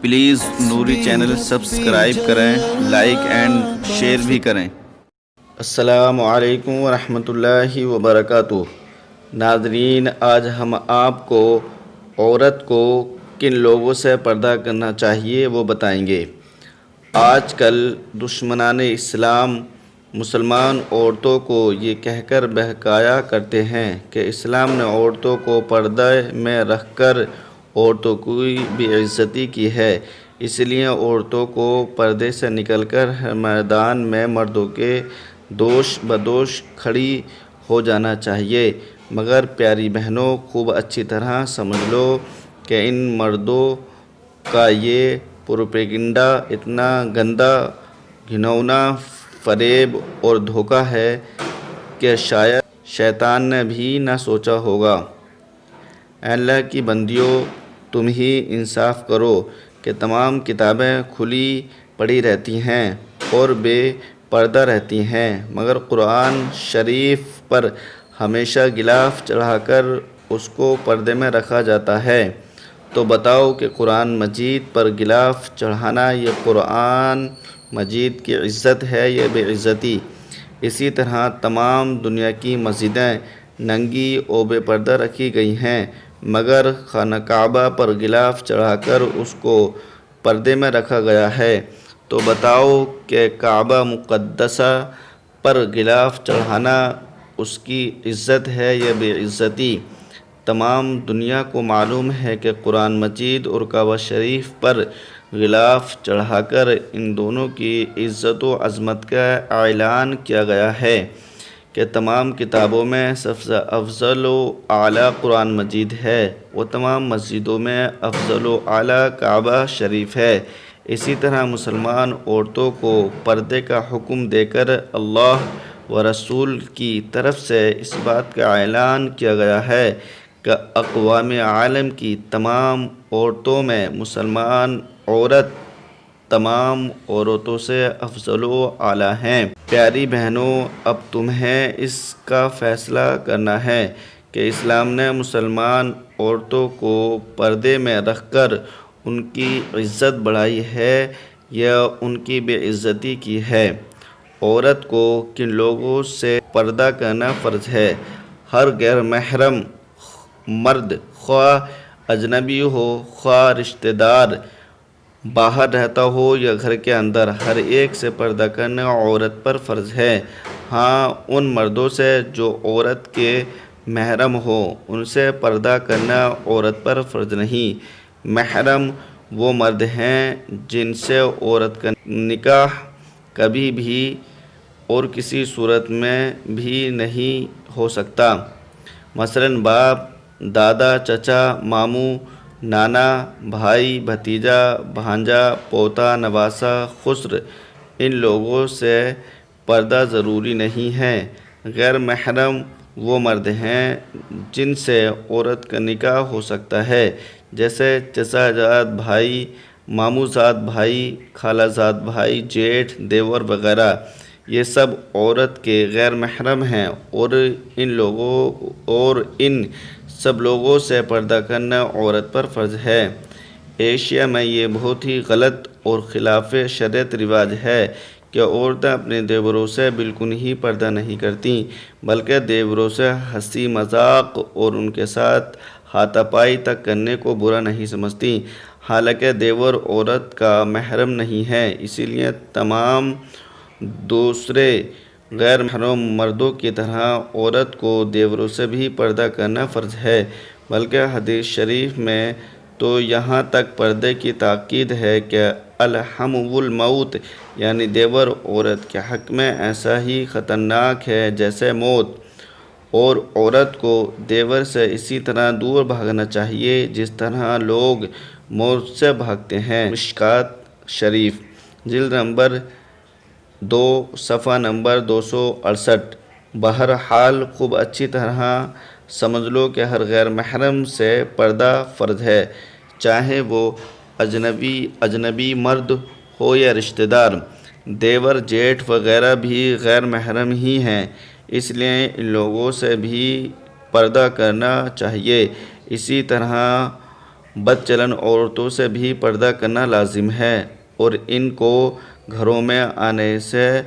Please Noori channel subscribe کریں، like and share بھی کریں۔ السلام علیکم ورحمۃ اللہ وبرکاتہ۔ ناظرین، آج ہم آپ کو عورت کو کن لوگوں سے پردہ کرنا چاہیے وہ بتائیں گے۔ آج کل دشمنان اسلام مسلمان عورتوں کو یہ کہہ کر بہکایا کرتے ہیں کہ اسلام نے عورتوں کو پردے میں رکھ کر عورتوں کی بے عزتی کی ہے، اس لیے عورتوں کو پردے سے نکل کر میدان میں مردوں کے دوش بدوش کھڑی ہو جانا چاہیے۔ مگر پیاری بہنوں، خوب اچھی طرح سمجھ لو کہ ان مردوں کا یہ پروپیگنڈا اتنا گندا، گھناؤنا فریب اور دھوکہ ہے کہ شاید شیطان نے بھی نہ سوچا ہوگا۔ اے اللہ کی بندیوں، تم ہی انصاف کرو کہ تمام کتابیں کھلی پڑی رہتی ہیں اور بے پردہ رہتی ہیں، مگر قرآن شریف پر ہمیشہ غلاف چڑھا کر اس کو پردے میں رکھا جاتا ہے۔ تو بتاؤ کہ قرآن مجید پر غلاف چڑھانا یہ قرآن مجید کی عزت ہے یا بے عزتی؟ اسی طرح تمام دنیا کی مسجدیں ننگی و بے پردہ رکھی گئی ہیں، مگر خانہ کعبہ پر غلاف چڑھا کر اس کو پردے میں رکھا گیا ہے۔ تو بتاؤ کہ کعبہ مقدسہ پر غلاف چڑھانا اس کی عزت ہے یا بے عزتی؟ تمام دنیا کو معلوم ہے کہ قرآن مجید اور کعبہ شریف پر غلاف چڑھا کر ان دونوں کی عزت و عظمت کا اعلان کیا گیا ہے کہ تمام کتابوں میں سب سے افضل و اعلیٰ قرآن مجید ہے، وہ تمام مسجدوں میں افضل و اعلیٰ کعبہ شریف ہے۔ اسی طرح مسلمان عورتوں کو پردے کا حکم دے کر اللہ و رسول کی طرف سے اس بات کا اعلان کیا گیا ہے کہ اقوام عالم کی تمام عورتوں میں مسلمان عورت تمام عورتوں سے افضل و اعلیٰ ہیں۔ پیاری بہنوں، اب تمہیں اس کا فیصلہ کرنا ہے کہ اسلام نے مسلمان عورتوں کو پردے میں رکھ کر ان کی عزت بڑھائی ہے یا ان کی بے عزتی کی ہے۔ عورت کو کن لوگوں سے پردہ کرنا فرض ہے؟ ہر غیر محرم مرد، خواہ اجنبی ہو خواہ رشتہ دار، باہر رہتا ہو یا گھر کے اندر، ہر ایک سے پردہ کرنا عورت پر فرض ہے۔ ہاں، ان مردوں سے جو عورت کے محرم ہو ان سے پردہ کرنا عورت پر فرض نہیں۔ محرم وہ مرد ہیں جن سے عورت کا نکاح کبھی بھی اور کسی صورت میں بھی نہیں ہو سکتا، مثلاً باپ، دادا، چچا، ماموں، نانا، بھائی، بھتیجا، بھانجا، پوتا، نواسہ، خسر، ان لوگوں سے پردہ ضروری نہیں ہے۔ غیر محرم وہ مرد ہیں جن سے عورت کا نکاح ہو سکتا ہے، جیسے چچا زاد بھائی، ماموں زاد بھائی، خالہ زاد بھائی، جیٹھ، دیور وغیرہ، یہ سب عورت کے غیر محرم ہیں اور ان سب لوگوں سے پردہ کرنا عورت پر فرض ہے۔ ایشیا میں یہ بہت ہی غلط اور خلاف شریعت رواج ہے کہ عورتیں اپنے دیوروں سے بالکل ہی پردہ نہیں کرتیں، بلکہ دیوروں سے ہنسی مذاق اور ان کے ساتھ ہاتھا پائی تک کرنے کو برا نہیں سمجھتیں، حالانکہ دیور عورت کا محرم نہیں ہے۔ اسی لیے تمام دوسرے غیر محرم مردوں کی طرح عورت کو دیوروں سے بھی پردہ کرنا فرض ہے، بلکہ حدیث شریف میں تو یہاں تک پردے کی تاکید ہے کہ الحم الموت، یعنی دیور عورت کے حق میں ایسا ہی خطرناک ہے جیسے موت، اور عورت کو دیور سے اسی طرح دور بھاگنا چاہیے جس طرح لوگ موت سے بھاگتے ہیں۔ مشکوٰۃ شریف، جلد نمبر 2، صفحہ نمبر 268۔ بہرحال خوب اچھی طرح سمجھ لو کہ ہر غیر محرم سے پردہ فرض ہے، چاہے وہ اجنبی مرد ہو یا رشتہ دار۔ دیور، جیٹھ وغیرہ بھی غیر محرم ہی ہیں، اس لیے ان لوگوں سے بھی پردہ کرنا چاہیے۔ اسی طرح بد چلن عورتوں سے بھی پردہ کرنا لازم ہے اور ان کو گھروں میں آنے سے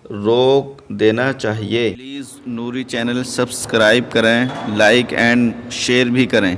روک دینا چاہیے۔ پلیز نوری چینل سبسکرائب کریں، لائک اینڈ شیئر بھی کریں۔